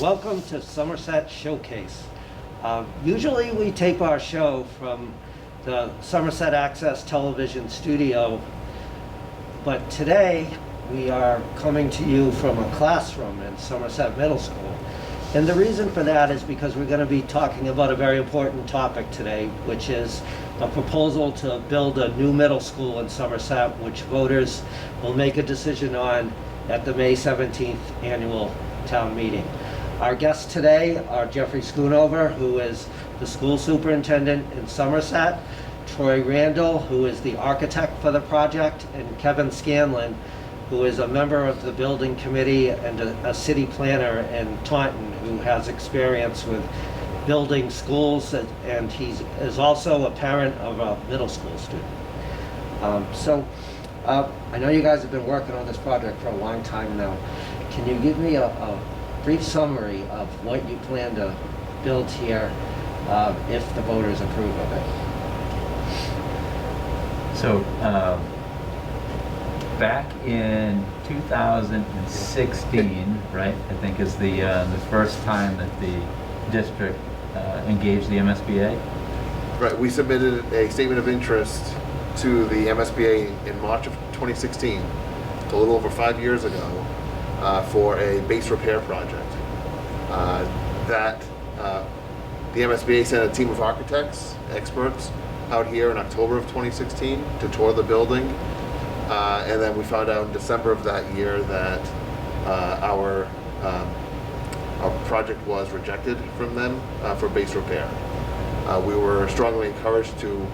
Welcome to Somerset Showcase. Usually we tape our show from the Somerset Access Television studio, but today we are coming to you from a classroom in Somerset Middle School. And the reason for that is because we're going to be talking about a very important topic today, which is a proposal to build a new middle school in Somerset, which voters will make a decision on at the May 17th annual town meeting. Our guests today are Jeffrey Schoonover, who is the school superintendent in Somerset, Troy Randall, who is the architect for the project, and Kevin Scanlon, who is a member of the building committee and a city planner in Taunton, who has experience with building schools, and he is also a parent of a middle school student. I know you guys have been working on this project for a long time now. Can you give me a brief summary of what you plan to build here if the voters approve of it? So back in 2016, right, I think is the first time that the district engaged the MSBA. Right, we submitted a statement of interest to the MSBA in March of 2016, a little over 5 years ago, for a base repair project. The MSBA sent a team of architects, experts, out here in October of 2016 to tour the building, and then we found out in December of that year that our project was rejected from them for base repair. We were strongly encouraged to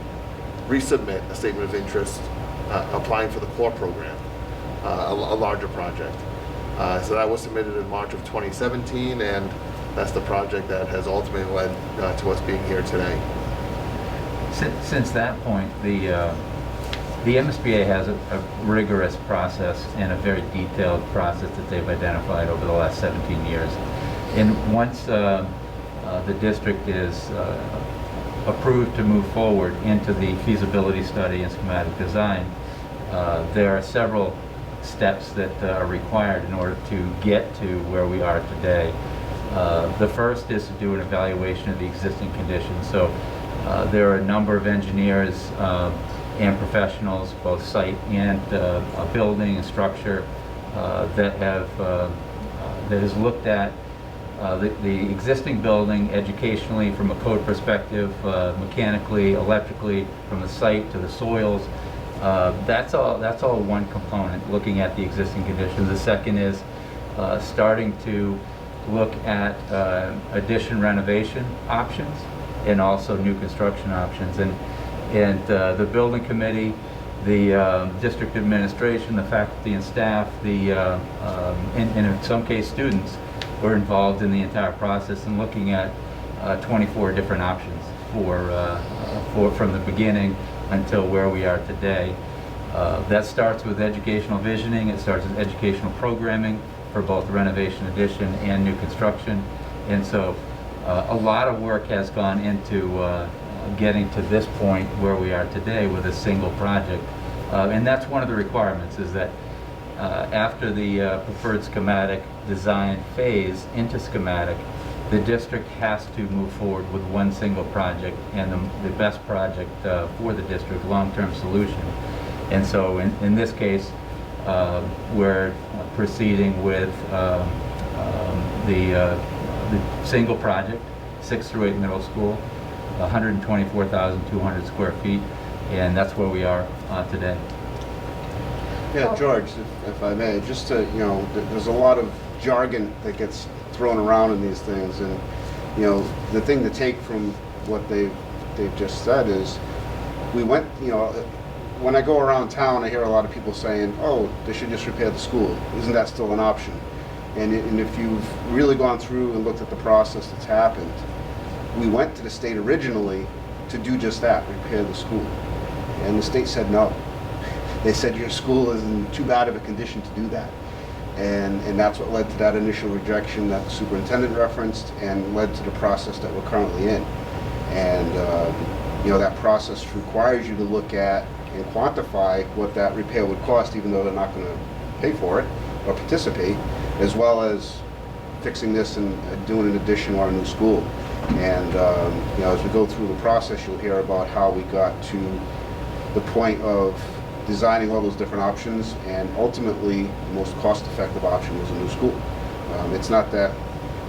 resubmit a statement of interest applying for the core program, a larger project. So that was submitted in March of 2017, and that's the project that has ultimately led to us being here today. Since that point, the MSBA has a rigorous process and a very detailed process that they've identified over the last 17 years. And once the district is approved to move forward into the feasibility study and schematic design, there are several steps that are required in order to get to where we are today. The first is to do an evaluation of the existing conditions. So there are a number of engineers and professionals, both site and building and structure, that has looked at the existing building educationally, from a code perspective, mechanically, electrically, from the site to the soils. That's all one component, looking at the existing conditions. The second is starting to look at addition renovation options and also new construction options. And the building committee, the district administration, the faculty and staff, and in some case students, were involved in the entire process and looking at 24 different options from the beginning until where we are today. That starts with educational visioning. It starts with educational programming for both renovation, addition, and new construction. And so a lot of work has gone into getting to this point where we are today with a single project. And that's one of the requirements, is that after the preferred schematic design phase into schematic, the district has to move forward with one single project and the best project for the district, long-term solution. And so in this case, we're proceeding with the single project, 6th through 8th middle school, 124,200 square feet, and that's where we are today. Yeah, George, if I may, just to, there's a lot of jargon that gets thrown around in these things, and the thing to take from what they've just said is, we went, when I go around town, I hear a lot of people saying, oh, they should just repair the school. Isn't that still an option? And if you've really gone through and looked at the process that's happened, we went to the state originally to do just that, repair the school. And the state said no. They said your school is in too bad of a condition to do that. And that's what led to that initial rejection that the superintendent referenced, and led to the process that we're currently in. And that process requires you to look at and quantify what that repair would cost, even though they're not going to pay for it or participate, as well as fixing this and doing an addition or a new school. And as we go through the process, you'll hear about how we got to the point of designing all those different options, and ultimately the most cost-effective option was a new school. It's not that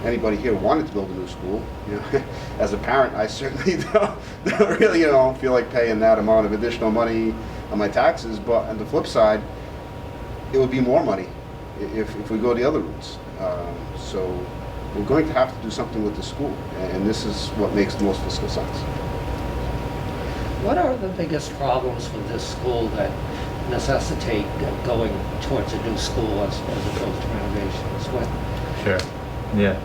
anybody here wanted to build a new school. As a parent, I certainly don't really feel like paying that amount of additional money on my taxes. But on the flip side, it would be more money if we go the other routes. So we're going to have to do something with the school, and this is what makes the most fiscal sense. What are the biggest problems with this school that necessitate going towards a new school as opposed to renovations? Sure. Yeah.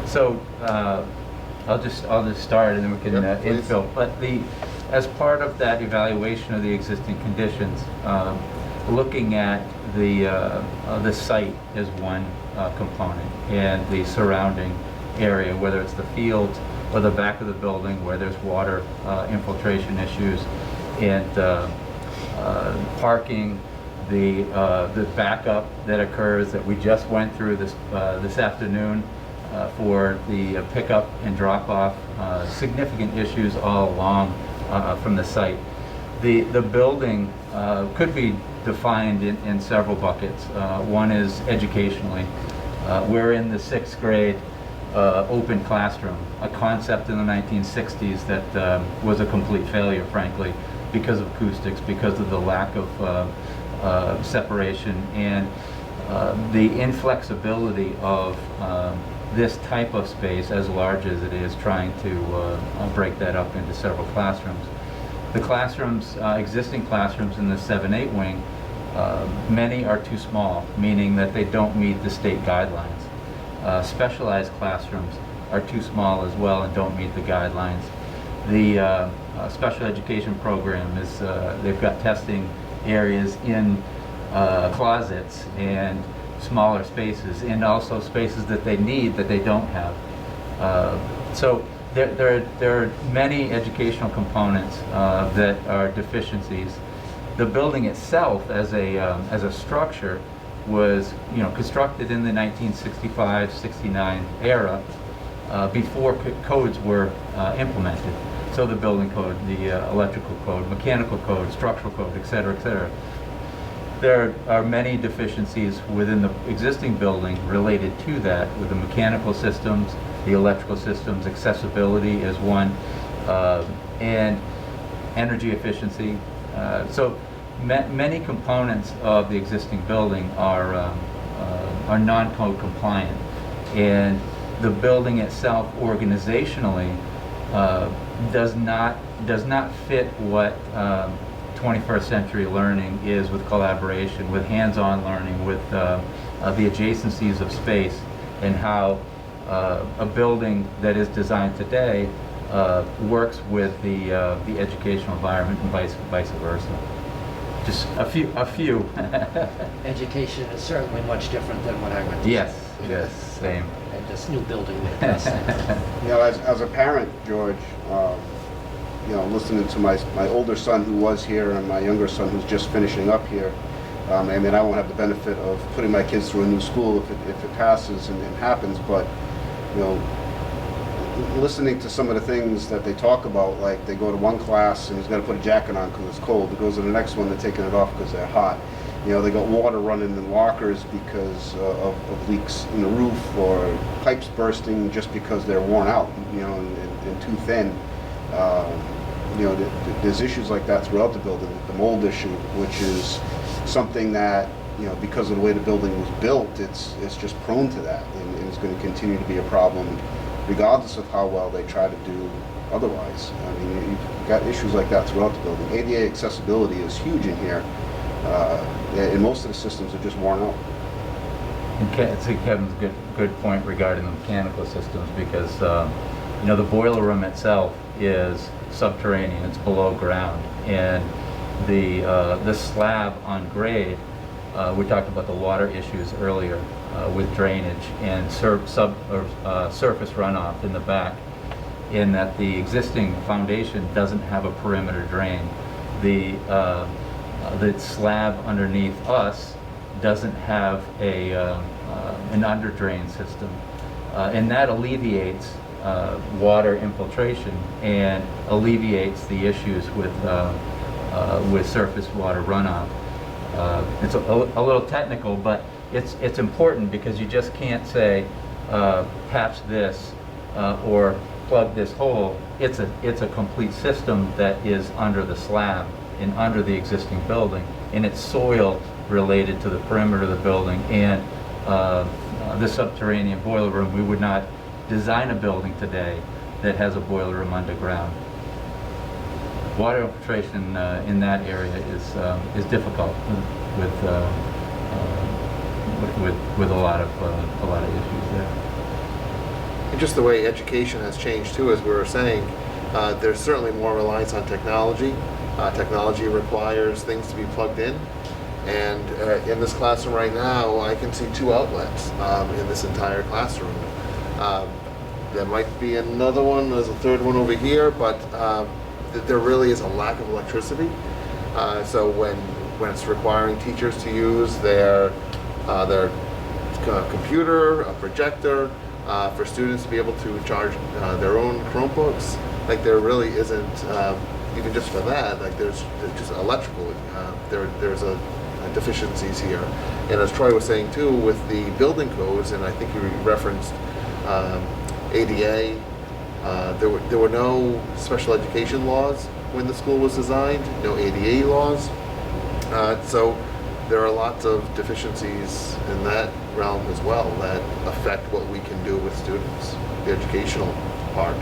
So I'll just start, and then we can Please. infill. But as part of that evaluation of the existing conditions, looking at the site as one component, and the surrounding area, whether it's the fields or the back of the building where there's water infiltration issues, and parking, the backup that occurs that we just went through this afternoon for the pickup and drop off, significant issues all along from the site. The building could be defined in several buckets. One is educationally. We're in the 6th grade open classroom, a concept in the 1960s that was a complete failure, frankly, because of acoustics, because of the lack of separation, and the inflexibility of this type of space, as large as it is, trying to break that up into several classrooms. The classrooms, existing classrooms in the 7-8 wing, many are too small, meaning that they don't meet the state guidelines. Specialized classrooms are too small as well and don't meet the guidelines. The special education program is, they've got testing areas in closets and smaller spaces, and also spaces that they need that they don't have. So there are many educational components that are deficiencies. The building itself, as a structure, was constructed in the 1965-69 era, before codes were implemented. So the building code, the electrical code, mechanical code, structural code, et cetera, et cetera. There are many deficiencies within the existing building related to that, with the mechanical systems, the electrical systems, accessibility is one, and energy efficiency. So many components of the existing building are non-code compliant, and the building itself organizationally does not fit what 21st century learning is, with collaboration, with hands-on learning, with the adjacencies of space, and how a building that is designed today works with the educational environment, and vice versa. Just a few. Education is certainly much different than when I went to Yes, school. yes, same. And this new building with us. As a parent, George, listening to my older son who was here and my younger son who's just finishing up here, I won't have the benefit of putting my kids through a new school if it passes and happens, but listening to some of the things that they talk about, like they go to one class and he's got to put a jacket on because it's cold. He goes to the next one, they're taking it off because they're hot. They got water running in lockers because of leaks in the roof, or pipes bursting just because they're worn out, and too thin. There's issues like that throughout the building. The mold issue, which is something that, because of the way the building was built, it's just prone to that, and it's going to continue to be a problem regardless of how well they try to do otherwise. You've got issues like that throughout the building. ADA accessibility is huge in here, and most of the systems are just worn out. And Kevin's good point regarding the mechanical systems, because the boiler room itself is subterranean; it's below ground, and the slab on grade. We talked about the water issues earlier with drainage and surface runoff in the back, in that the existing foundation doesn't have a perimeter drain. The slab underneath us doesn't have an under drain system. And that alleviates water infiltration and alleviates the issues with surface water runoff. It's a little technical, but it's important because you just can't say patch this or plug this hole. It's a complete system that is under the slab and under the existing building, and it's soil related to the perimeter of the building and the subterranean boiler room. We would not design a building today that has a boiler room underground. Water infiltration in that area is difficult with a lot of issues there. And just the way education has changed too, as we were saying, there's certainly more reliance on technology. Technology requires things to be plugged in. And in this classroom right now, I can see 2 outlets in this entire classroom. There might be another one, there's a third one over here, but there really is a lack of electricity. So when it's requiring teachers to use their computer, a projector, for students to be able to charge their own Chromebooks, like there really isn't, even just for that, like there's just electrical, there's a deficiencies here. And as Troy was saying too, with the building codes, and I think you referenced ADA, there were no special education laws when the school was designed, no ADA laws. So there are lots of deficiencies in that realm as well that affect what we can do with students, the educational part,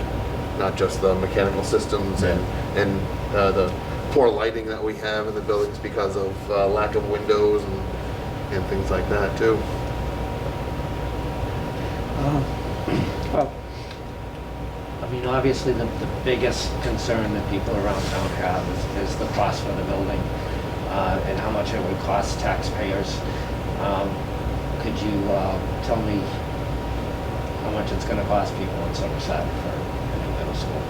not just the mechanical systems and the poor lighting that we have in the buildings because of lack of windows and things like that too. Well, I mean, obviously the biggest concern that people around town have is the cost for the building and how much it would cost taxpayers. Could you tell me how much it's going to cost people in Somerset for a new middle school?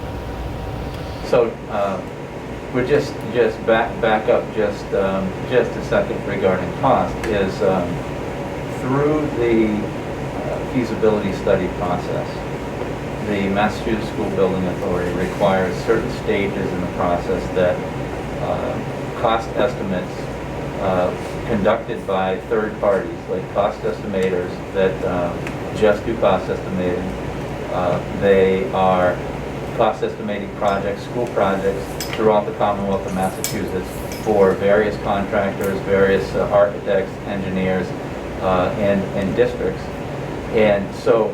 So we're just back up just a second regarding cost. Is through the feasibility study process, the Massachusetts School Building Authority requires certain stages in the process that cost estimates conducted by third parties, like cost estimators that just do cost estimating. They are cost estimating projects, school projects throughout the Commonwealth of Massachusetts for various contractors, various architects, engineers, and districts. And so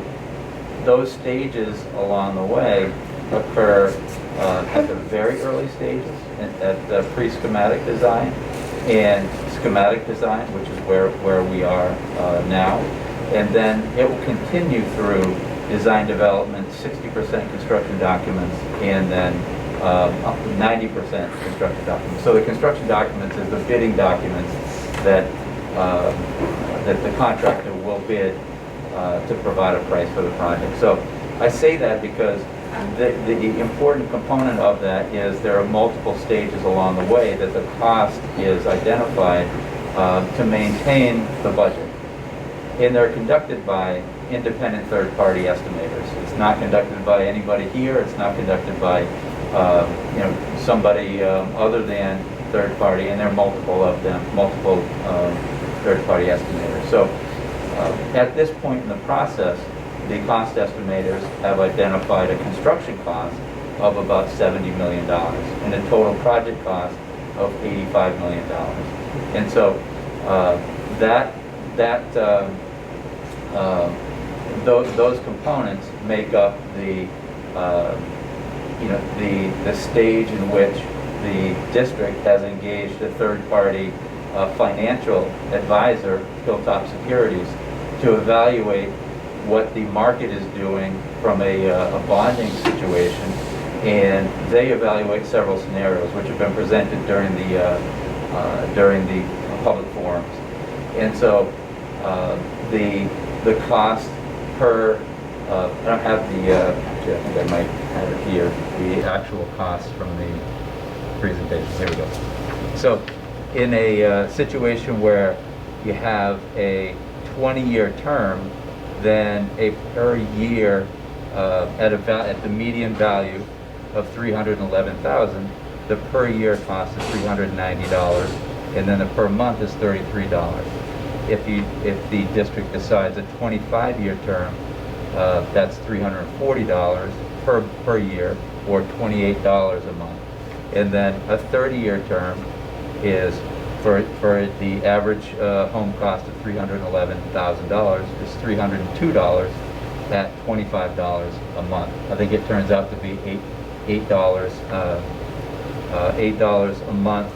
those stages along the way occur at the very early stages, at the pre-schematic design and schematic design, which is where we are now. And then it will continue through design development, 60% construction documents, and then up to 90% construction documents. So the construction documents is the bidding documents that the contractor will bid to provide a price for the project. So I say that because the important component of that is there are multiple stages along the way that the cost is identified to maintain the budget. And they're conducted by independent third-party estimators. It's not conducted by anybody here. It's not conducted by somebody other than third-party, and there are multiple of them, multiple third-party estimators. So at this point in the process, the cost estimators have identified a construction cost of about $70 million and a total project cost of $85 million. And so those components make up the stage in which the district has engaged a third-party financial advisor, Hilltop Securities, to evaluate what the market is doing from a bonding situation, and they evaluate several scenarios which have been presented during the public forums. And so the cost per I don't have actually I think I might have it here, the actual cost from the presentation. Here we go. So in a situation where you have a 20-year term then a per year at the median value of $311,000, the per year cost is $390, and then the per month is $33. If the district decides a 25-year term, that's $340 per year, or $28 a month. And then a 30-year term is for the average home cost of $311,000 is $302 at $25 a month. I think it turns out to be $8 a month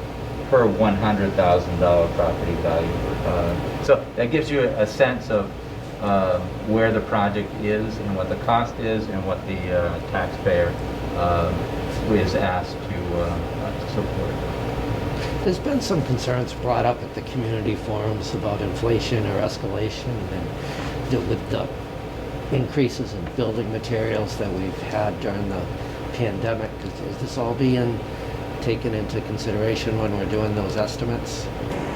per $100,000 property value. So that gives you a sense of where the project is and what the cost is and what the taxpayer is asked to support. There's been some concerns brought up at the community forums about inflation or escalation, and with the increases in building materials that we've had during the pandemic. Is this all being taken into consideration when we're doing those estimates?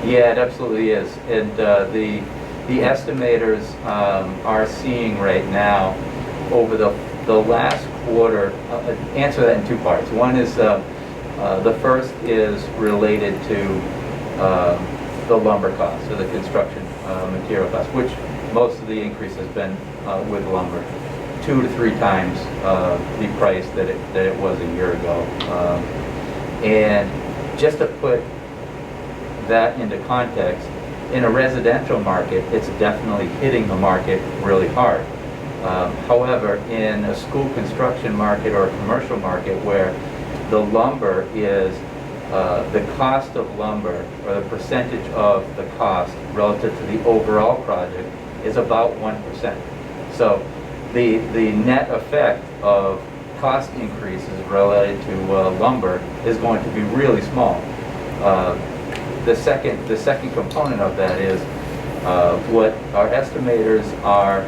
Yeah, it absolutely is. And the estimators are seeing right now over the last quarter, answer that in two parts. One is the first is related to the lumber costs, or the construction material costs, which most of the increase has been with lumber, 2 to 3 times the price that it was a year ago. And just to put that into context, in a residential market, it's definitely hitting the market really hard. However, in a school construction market or a commercial market where the lumber is, the cost of lumber, or the percentage of the cost relative to the overall project, is about 1%. So the net effect of cost increases related to lumber is going to be really small. The second component of that is what our estimators are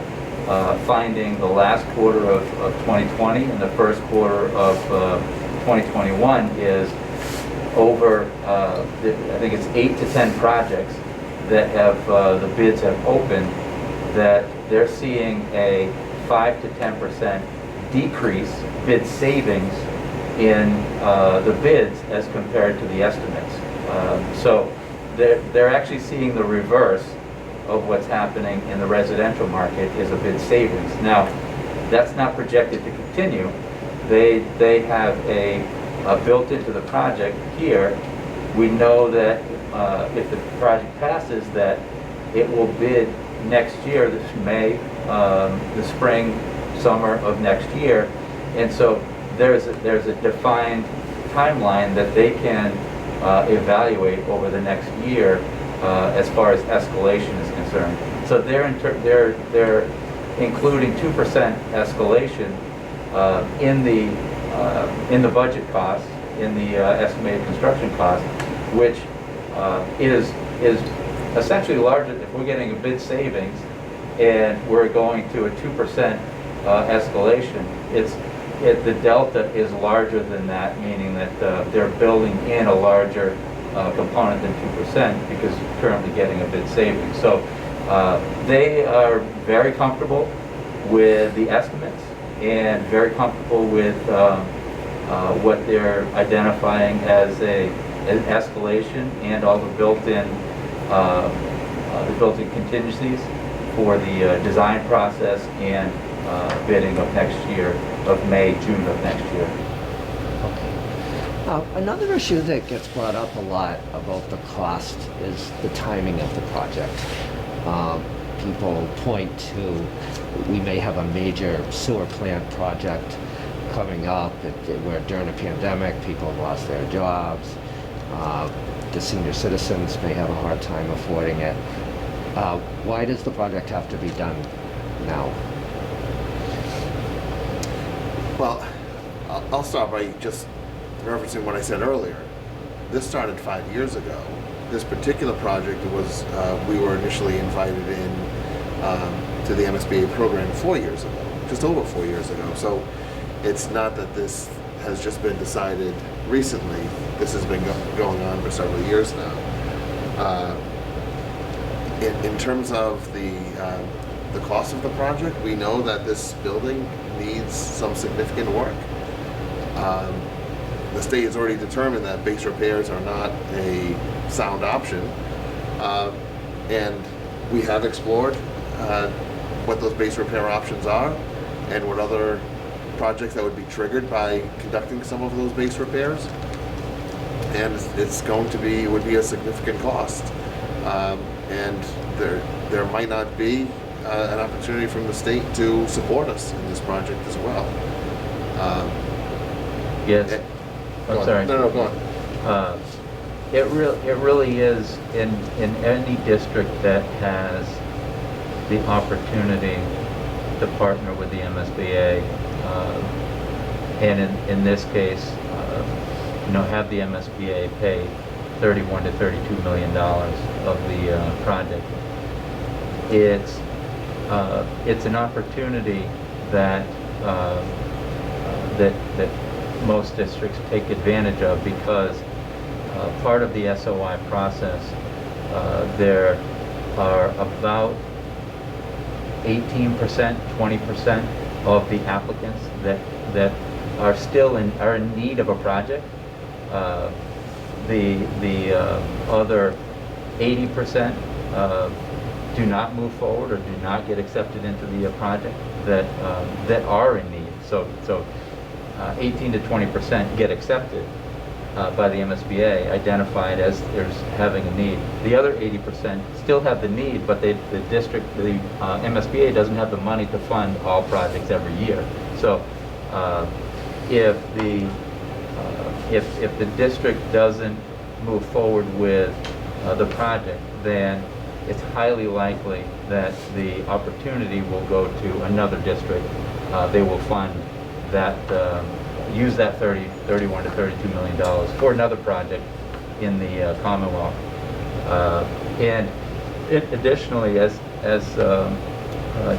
finding the last quarter of 2020 and the first quarter of 2021 is over, I think it's 8 to 10 projects that have, the bids have opened, that they're seeing a 5 to 10% decrease, bid savings in the bids as compared to the estimates. So they're actually seeing the reverse of what's happening in the residential market is a bid savings. Now, that's not projected to continue. They have a built into the project here. We know that if the project passes, that it will bid next year, this May, the spring, summer of next year, and so there's a defined timeline that they can evaluate over the next year as far as escalation is concerned. So they're including 2% escalation in the budget costs, in the estimated construction cost, which is essentially larger. If we're getting a bid savings and we're going to a 2% escalation, the delta is larger than that, meaning that they're building in a larger component than 2% because you're currently getting a bid savings. So they are very comfortable with the estimates and very comfortable with what they're identifying as an escalation and all the built-in contingencies for the design process and bidding of next year, of May, June of next year. Okay. Another issue that gets brought up a lot about the cost is the timing of the project. People point to, we may have a major sewer plant project coming up where during a pandemic people have lost their jobs. The senior citizens may have a hard time affording it. Why does the project have to be done now? Well, I'll start by just referencing what I said earlier. This started 5 years ago. This particular project was, we were initially invited in to the MSBA program 4 years ago, just over 4 years ago. So it's not that this has just been decided recently. This has been going on for several years now. In terms of the the cost of the project. We know that this building needs some significant work. The state has already determined that base repairs are not a sound option, and we have explored what those base repair options are and what other projects that would be triggered by conducting some of those base repairs. And it's going to be, would be a significant cost. And there might not be an opportunity from the state to support us in this project as well. Yes. I'm sorry. No, go on. It really is in any district that has the opportunity to partner with the MSBA, and in this case, have the MSBA pay $31 to $32 million of the project. It's an opportunity that that most districts take advantage of, because part of the SOI process, there are about 18%, 20% of the applicants that are still are in need of a project. The other 80% do not move forward or do not get accepted into the project that are in need. So 18 to 20% get accepted by the MSBA, identified as there's having a need. The other 80% still have the need, but the MSBA doesn't have the money to fund all projects every year. So if the district doesn't move forward with the project, then it's highly likely that the opportunity will go to another district. They will fund that, use that $31 to $32 million for another project in the Commonwealth. And additionally, as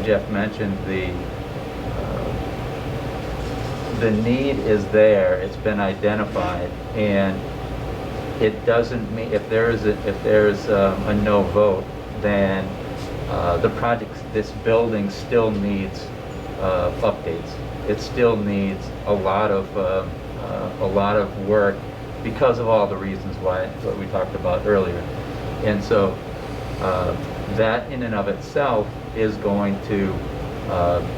Jeff mentioned, the need is there. It's been identified, and it doesn't mean if there's a no vote, then the project, this building still needs updates. It still needs a lot of work because of all the reasons why, what we talked about earlier. And so that in and of itself is going to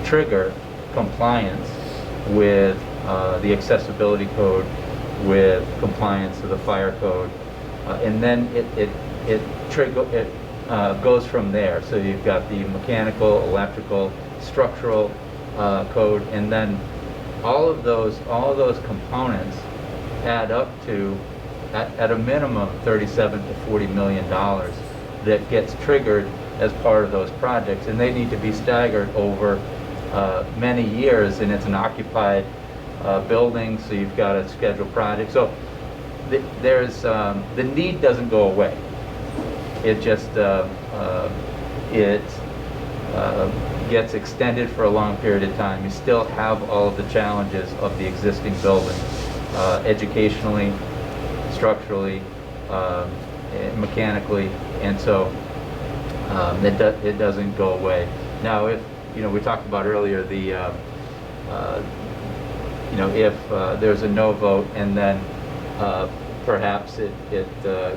trigger compliance with the accessibility code, with compliance to the fire code, and then it goes from there. So you've got the mechanical, electrical, structural code, and then all of those components add up to at a minimum $37 to $40 million that gets triggered as part of those projects, and they need to be staggered over many years, and it's an occupied building, so you've got a scheduled project. So there's the need doesn't go away. It just gets extended for a long period of time. You still have all of the challenges of the existing building, educationally, structurally, mechanically, and so it doesn't go away. Now, if we talked about earlier the if there's a no vote, and then perhaps it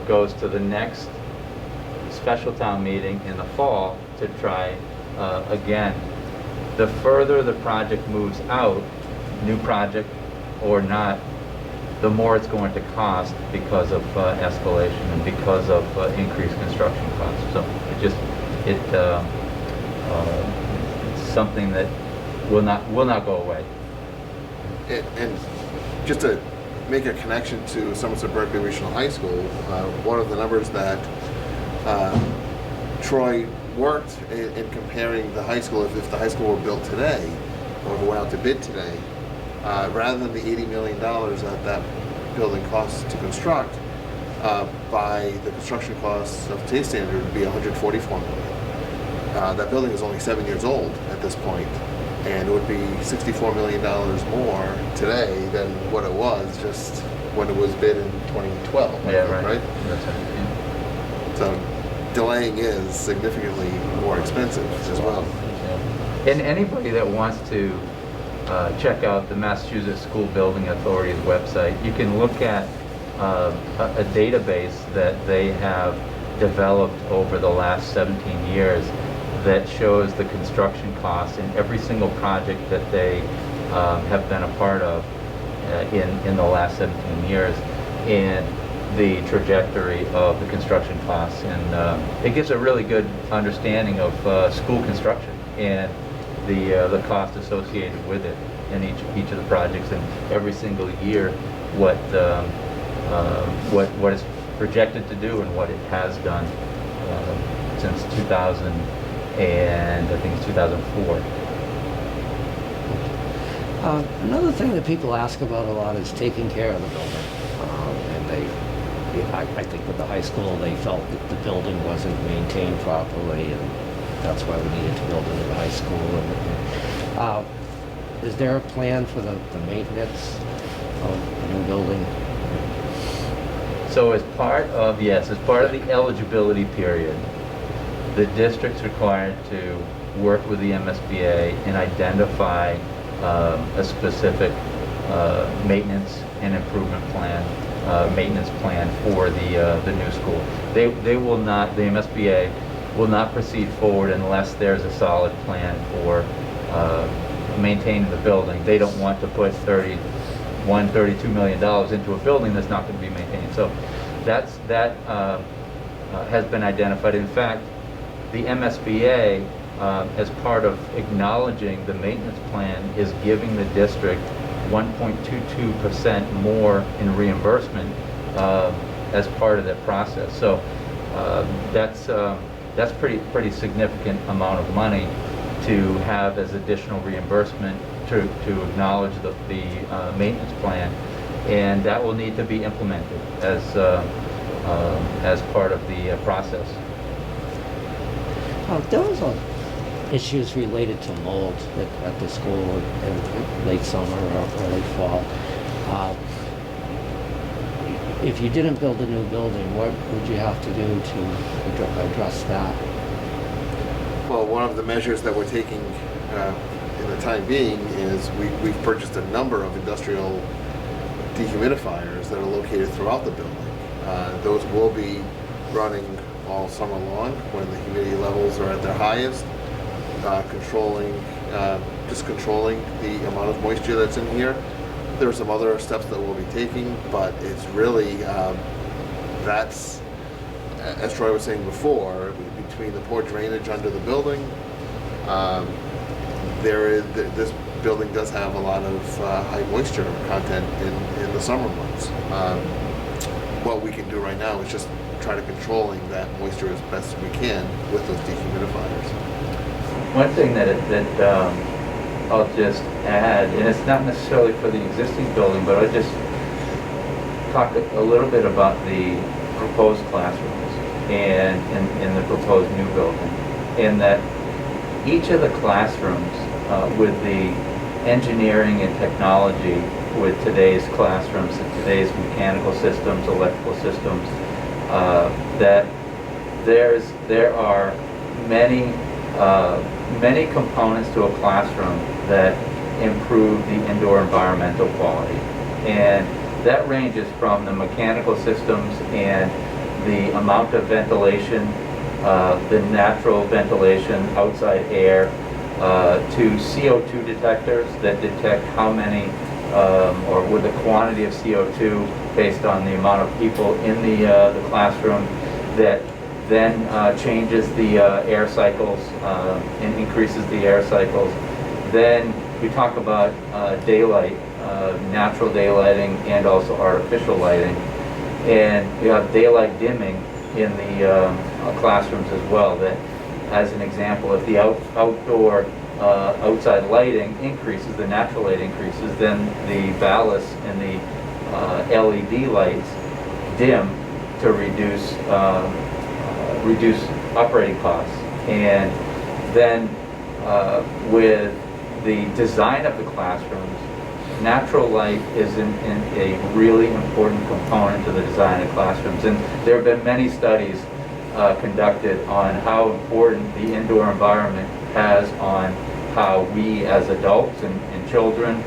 goes to the next special town meeting in the fall to try again. The further the project moves out, new project or not, the more it's going to cost because of escalation and because of increased construction costs. So it's something that will not go away. And just to make a connection to Somerset Berkeley Regional High School, one of the numbers that Troy worked in comparing the high school, if the high school were built today, or went out to bid today, rather than the $80 million that building costs to construct, by the construction costs of today's standard, it would be $144 million. That building is only 7 years old at this point, and it would be $64 million more today than what it was just when it was bid in 2012. Yeah, right? That's right. Yeah. So delaying is significantly more expensive as well. And anybody that wants to check out the Massachusetts School Building Authority's website, you can look at a database that they have developed over the last 17 years that shows the construction costs in every single project that they have been a part of in the last 17 years, and the trajectory of the construction costs. And it gives a really good understanding of school construction and the cost associated with it in each of the projects, and every single year what it's projected to do and what it has done since 2000 and I think it's 2004. Another thing that people ask about a lot is taking care of the building. I think with the high school, they felt that the building wasn't maintained properly, and that's why we needed to build into the high school. Is there a plan for the maintenance of the new building? So as part of the eligibility period, the district's required to work with the MSBA and identify a specific maintenance and improvement plan, maintenance plan for the new school. They will not, the MSBA will not proceed forward unless there's a solid plan for maintaining the building. They don't want to put $32 million into a building that's not going to be maintained. So that has been identified. In fact, the MSBA, as part of acknowledging the maintenance plan, is giving the district 1.22% more in reimbursement as part of that process. So that's pretty significant amount of money to have as additional reimbursement to acknowledge the maintenance plan, and that will need to be implemented as part of the process. There was issues related to mold at the school in late summer or early fall. If you didn't build a new building, what would you have to do to address that? Well, one of the measures that we're taking in the time being is we've purchased a number of industrial dehumidifiers that are located throughout the building. Those will be running all summer long when the humidity levels are at their highest, controlling the amount of moisture that's in here. There are some other steps that we'll be taking, but it's really, that's, as Troy was saying before, between the poor drainage under the building, this building does have a lot of high moisture content in the summer months. What we can do right now is just try to controlling that moisture as best as we can with those dehumidifiers. One thing that I'll just add, and it's not necessarily for the existing building, but I'll just talk a little bit about the proposed classrooms and in the proposed new building, in that each of the classrooms with the engineering and technology with today's classrooms and today's mechanical systems, electrical systems, that there are many components to a classroom that improve the indoor environmental quality, and that ranges from the mechanical systems and the amount of ventilation, the natural ventilation, outside air, to CO2 detectors that detect how many or with the quantity of CO2 based on the amount of people in the classroom, that then changes the air cycles and increases the air cycles. Then we talk about daylight, natural daylighting and also artificial lighting. And we have daylight dimming in the classrooms as well. That, as an example, if the outdoor outside lighting increases, the natural light increases, then the ballast and the LED lights dim to reduce operating costs. And then with the design of the classrooms, natural light is a really important component to the design of classrooms. And there have been many studies conducted on how important the indoor environment has on how we as adults and children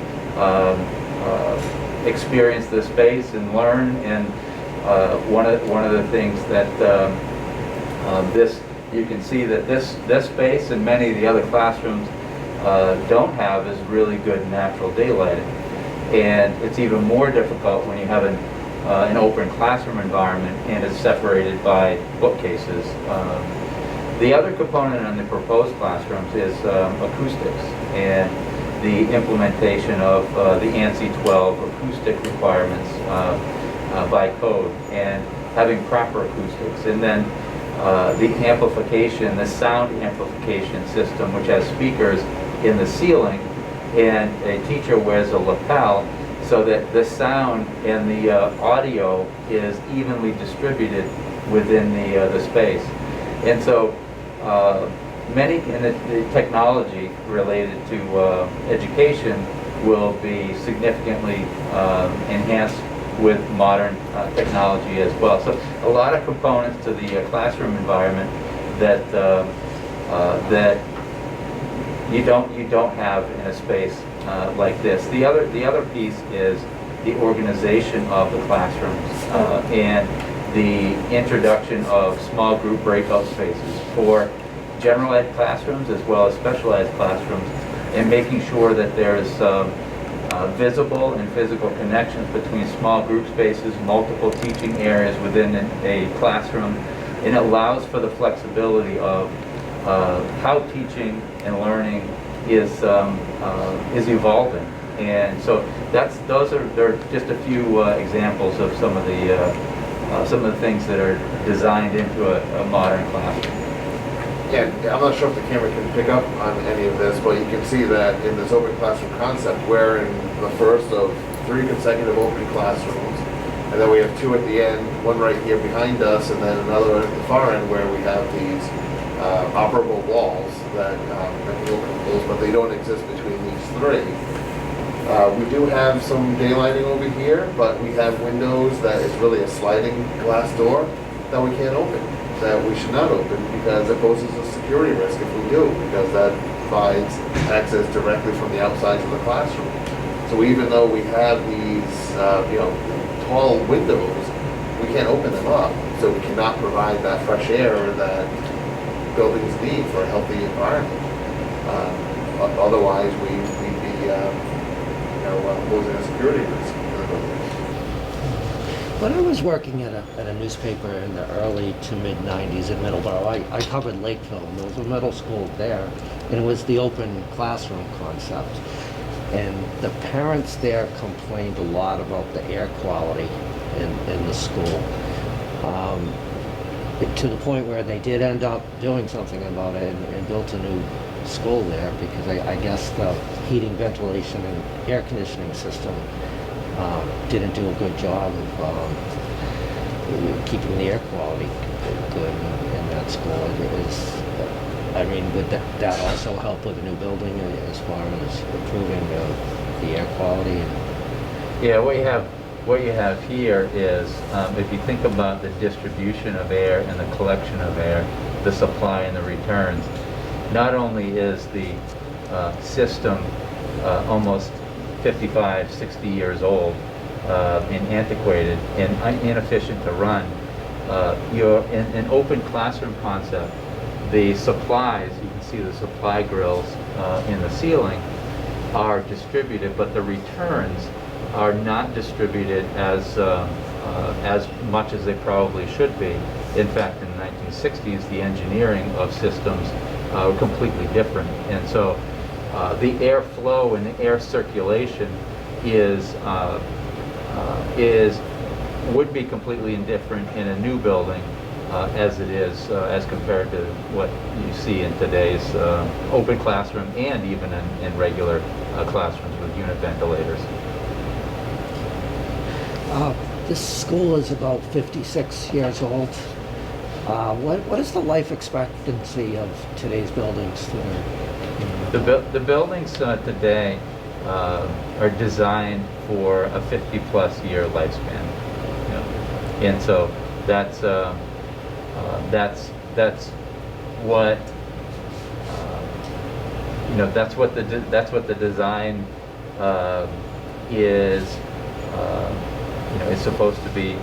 experience the space and learn. And one of the things that this, you can see that this space and many of the other classrooms don't have is really good natural daylighting. And it's even more difficult when you have an open classroom environment and it's separated by bookcases. The other component in the proposed classrooms is acoustics and the implementation of the ANSI 12 acoustic requirements by code, and having proper acoustics. And then the amplification, the sound amplification system, which has speakers in the ceiling, and a teacher wears a lapel so that the sound and the audio is evenly distributed within the space. And so many, and the technology related to education will be significantly enhanced with modern technology as well. So a lot of components to the classroom environment that that you don't have in a space like this. The other piece is the organization of the classrooms and the introduction of small group breakout spaces for general ed classrooms as well as specialized classrooms, and making sure that there's visible and physical connections between small group spaces, multiple teaching areas within a classroom, and it allows for the flexibility of how teaching and learning is evolving. And so they're just a few examples of some of the things that are designed into a modern classroom. Yeah, I'm not sure if the camera can pick up on any of this, but you can see that in this open classroom concept, we're in the first of 3 consecutive open classrooms, and then we have 2 at the end, one right here behind us, and then another at the far end where we have these operable walls that can open and close, but they don't exist between these 3. We do have some daylighting over here, but we have windows that is really a sliding glass door that we can't open, that we should not open, because it poses a security risk if we do, because that provides access directly from the outside to the classroom. So even though we have these tall windows, we can't open them up, so we cannot provide that fresh air that buildings need for a healthy environment. Otherwise, we'd be posing a security risk for the buildings. When I was working at a newspaper in the early to mid 90s in Middleborough, I covered Lakeville, and there was a middle school there, and it was the open classroom concept. And the parents there complained a lot about the air quality in the school, to the point where they did end up doing something about it and built a new school there, because I guess the heating, ventilation, and air conditioning system didn't do a good job of keeping the air quality good in that school. Would that also help with the new building as far as improving the air quality? Yeah, what you have here is, if you think about the distribution of air and the collection of air, the supply and the returns, not only is the system almost 55, 60 years old and antiquated and inefficient to run, you're in an open classroom concept. The supplies, you can see the supply grills in the ceiling, are distributed, but the returns are not distributed as much as they probably should be. In fact, in the 1960s, the engineering of systems were completely different, and so the airflow and the air circulation would be completely indifferent in a new building as it is as compared to what you see in today's open classroom, and even in regular classrooms with unit ventilators. This school is about 56 years old. What is the life expectancy of today's buildings? The buildings today are designed for a 50-plus year lifespan, and so that's what you know, that's what the design is, you know, is supposed to be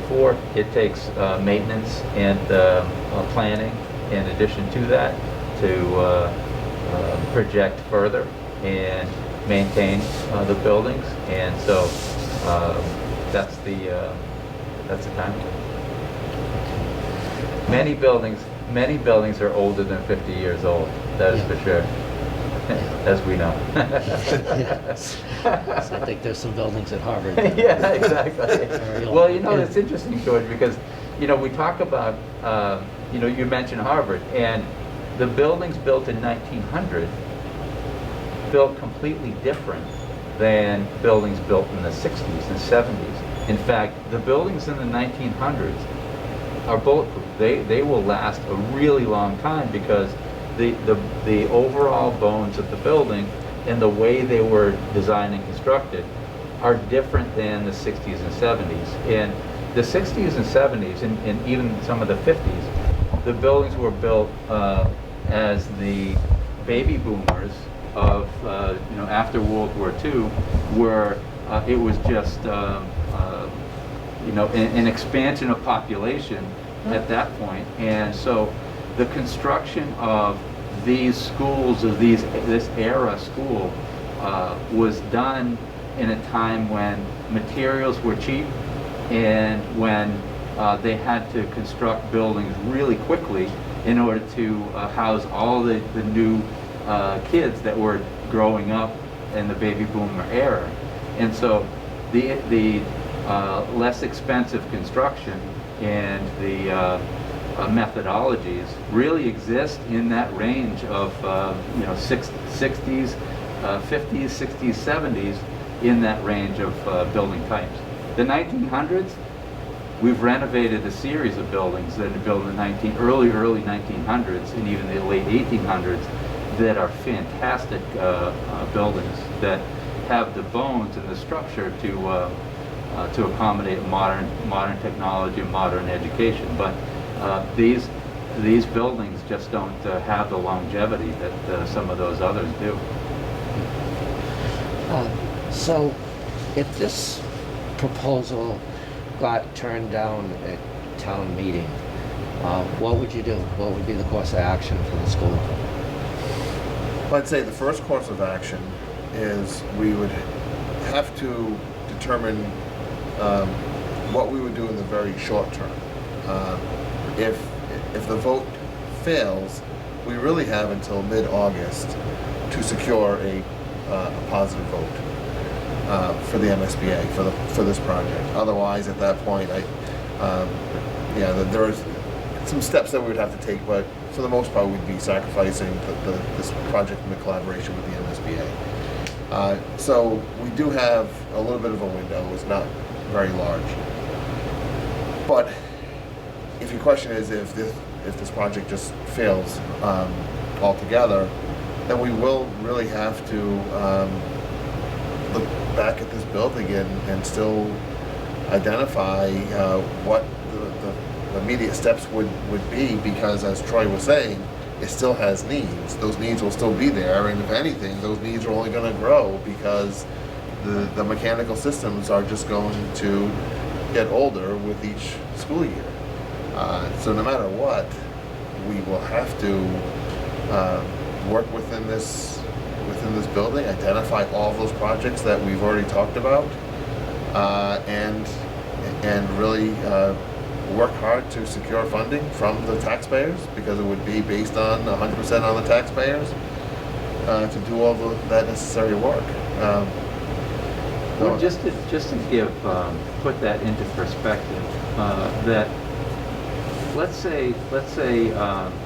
for. It takes maintenance and planning in addition to that to project further and maintain the buildings, and so that's the time. Many buildings are older than 50 years old. That is for sure, as we know. Yes. I think there's some buildings at Harvard. Yeah, exactly. Very old. Well, you know, it's interesting, George, because, you know, we talk about, you know, you mentioned Harvard, and the buildings built in 1900 built completely different than buildings built in the 60s and 70s. In fact, the buildings in the 1900s are bulletproof. They will last a really long time because the overall bones of the building and the way they were designed and constructed are different than the 60s and 70s. In the 60s and 70s, and even some of the 50s, the buildings were built as the baby boomers of, you know, after World War II, where it was just, you know, an expansion of population at that point. And so the construction of these schools, of this era school, was done in a time when materials were cheap and when they had to construct buildings really quickly in order to house all the new kids that were growing up in the baby boomer era. And so the less expensive construction and the methodologies really exist in that range of you know, 60s, 50s, 60s, 70s, in that range of building types. The 1900s, we've renovated a series of buildings that are built in the early 1900s and even the late 1800s that are fantastic buildings that have the bones and the structure to accommodate modern technology and modern education. But these buildings just don't have the longevity that some of those others do. So, if this proposal got turned down at town meeting, what would you do? What would be the course of action for the school? Well, I'd say the first course of action is we would have to determine what we would do in the very short term. If the vote fails, we really have until mid-August to secure a positive vote for the MSBA for this project. Otherwise, at that point, yeah, there are some steps that we would have to take, but for the most part, we'd be sacrificing this project in the collaboration with the MSBA. So we do have a little bit of a window. It's not very large. But if your question is if this project just fails altogether, then we will really have to look back at this building and still identify what the immediate steps would be, because as Troy was saying, it still has needs. Those needs will still be there, and if anything, those needs are only going to grow because the mechanical systems are just going to get older with each school year. So no matter what, we will have to work within this building, identify all those projects that we've already talked about, and really work hard to secure funding from the taxpayers, because it would be based on 100% on the taxpayers to do all that necessary work. Well, just to give put that into perspective, that let's say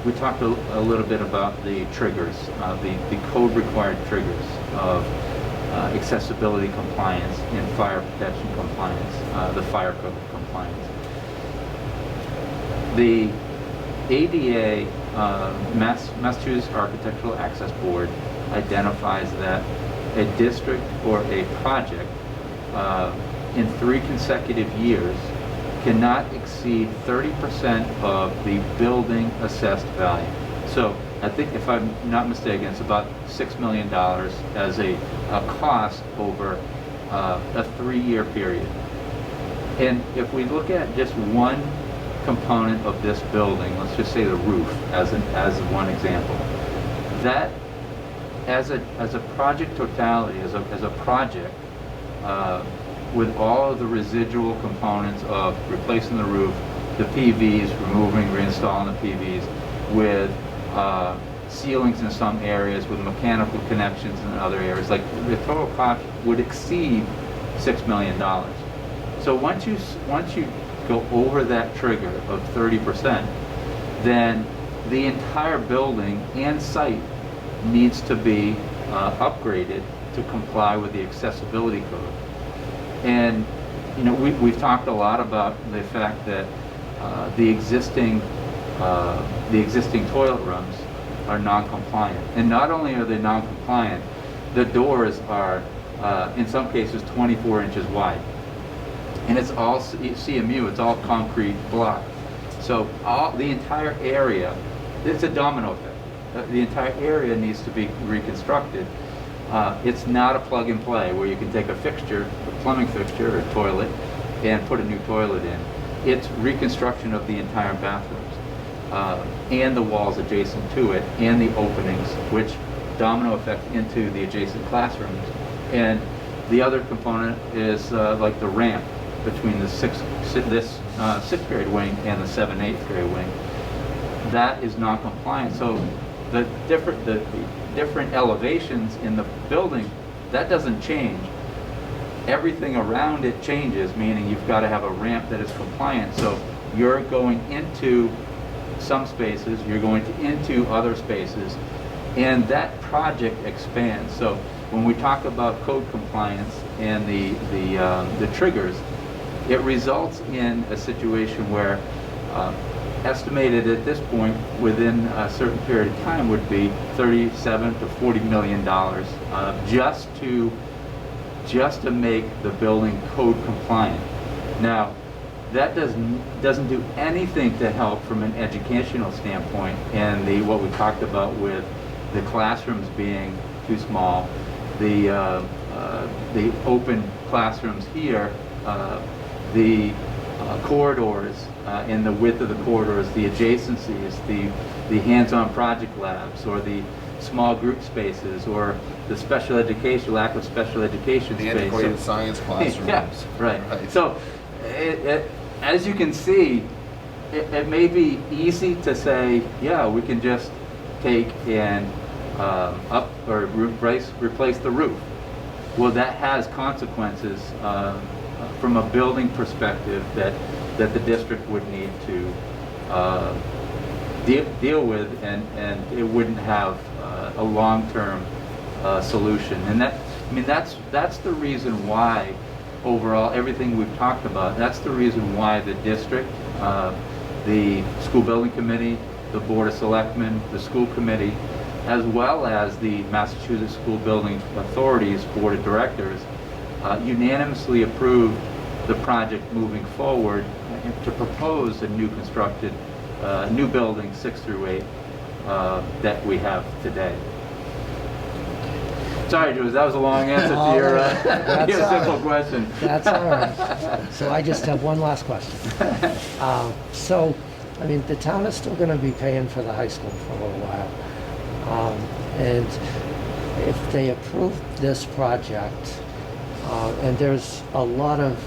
we talked a little bit about the triggers, the code required triggers of accessibility compliance and fire protection compliance, the fire code compliance. The ADA, Massachusetts Architectural Access Board, identifies that a district or a project in 3 consecutive years cannot exceed 30% of the building assessed value. So I think if I'm not mistaken, it's about $6 million as a cost over a 3-year period. And if we look at just one component of this building, let's just say the roof as one example, that as a project totality, as a project, with all of the residual components of replacing the roof, the PVs, removing, reinstalling the PVs, with ceilings in some areas, with mechanical connections in other areas, like the total cost would exceed $6 million. So once you go over that trigger of 30%, then the entire building and site needs to be upgraded to comply with the accessibility code. And you know, we've talked a lot about the fact that the existing toilet rooms are non-compliant. And not only are they non-compliant, the doors are in some cases 24 inches wide. And it's all CMU, it's all concrete block. So the entire area, it's a domino effect. The entire area needs to be reconstructed. It's not a plug and play where you can take a fixture, a plumbing fixture or a toilet, and put a new toilet in. It's reconstruction of the entire bathrooms and the walls adjacent to it and the openings, which domino effect into the adjacent classrooms. And the other component is like the ramp between the sixth grade wing and the 7th, 8th grade wing. That is non-compliant. So the different elevations in the building, that doesn't change. Everything around it changes, meaning you've got to have a ramp that is compliant. So you're going into some spaces, you're going into other spaces, and that project expands. So when we talk about code compliance and the triggers, it results in a situation where estimated at this point within a certain period of time would be $37 to $40 million just to make the building code compliant. Now, that doesn't do anything to help from an educational standpoint, and what we talked about with the classrooms being too small, the open classrooms here, the corridors and the width of the corridors, the adjacencies, the hands-on project labs, or the small group spaces, or the special education, lack of special education The space. integrated science classrooms. Yeah, right. So, as you can see, it may be easy to say, yeah, we can just take and replace the roof. Well, that has consequences from a building perspective that the district would need to deal with, and it wouldn't have a long-term solution. And that's the reason why, overall, everything we've talked about, that's the reason why the district, the school building committee, the board of selectmen, the school committee, as well as the Massachusetts School Building Authority's board of directors, unanimously approved the project moving forward to propose a new constructed, new building 6 through 8 that we have today. Sorry, Jules, that was a long answer to your simple question. That's all right. So I just have one last question. So, I mean, the town is still going to be paying for the high school for a little while. And if they approve this project, and there's a lot of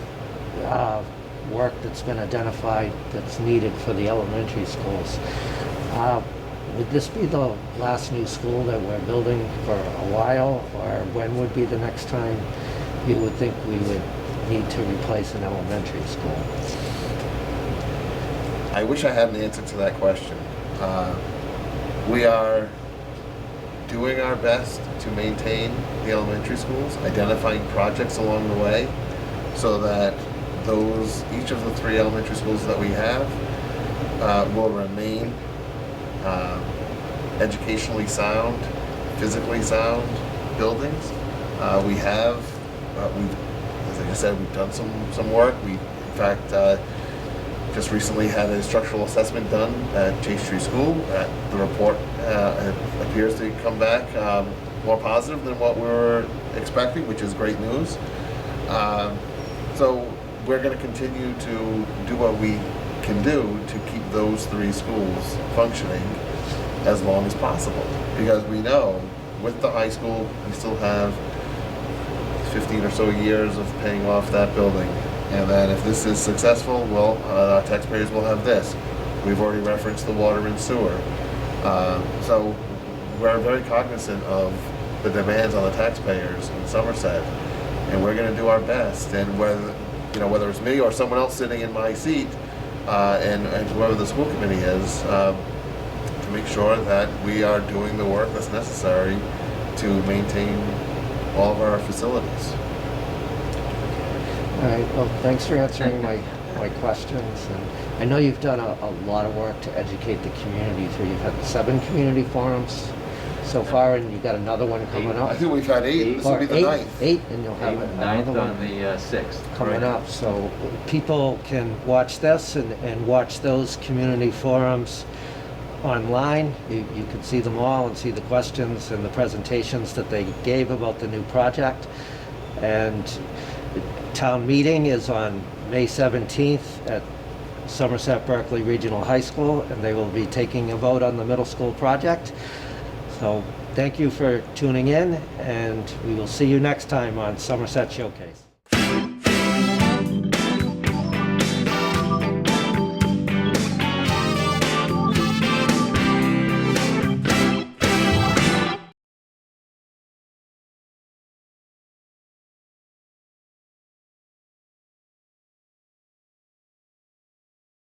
work that's been identified that's needed for the elementary schools, would this be the last new school that we're building for a while, or when would be the next time you would think we would need to replace an elementary school? I wish I had an answer to that question. We are doing our best to maintain the elementary schools, identifying projects along the way, so that each of the 3 elementary schools that we have will remain educationally sound, physically sound buildings. We have, as I said, we've done some work. We, in fact, just recently had a structural assessment done at Chase Street School. The report appears to come back more positive than what we were expecting, which is great news. So we're going to continue to do what we can do to keep those 3 schools functioning as long as possible. Because we know with the high school, we still have 15 or so years of paying off that building. And then if this is successful, well, our taxpayers will have this. We've already referenced the water and sewer. So we're very cognizant of the demands on the taxpayers in Somerset, and we're going to do our best. And whether it's me or someone else sitting in my seat, and whoever the school committee is, to make sure that we are doing the work that's necessary to maintain all of our facilities. All right, well, thanks for answering my questions. And I know you've done a lot of work to educate the community through, you've had 7 community forums so far, and you've got another one coming up. I think we've had 8. This will be the 9th. 8, and you'll have Ninth another on one the 6th. coming right. up. So people can watch this and watch those community forums online. You can see them all and see the questions and the presentations that they gave about the new project. And the town meeting is on May 17th at Somerset Berkeley Regional High School, and they will be taking a vote on the middle school project. So thank you for tuning in, and we will see you next time on Somerset Showcase.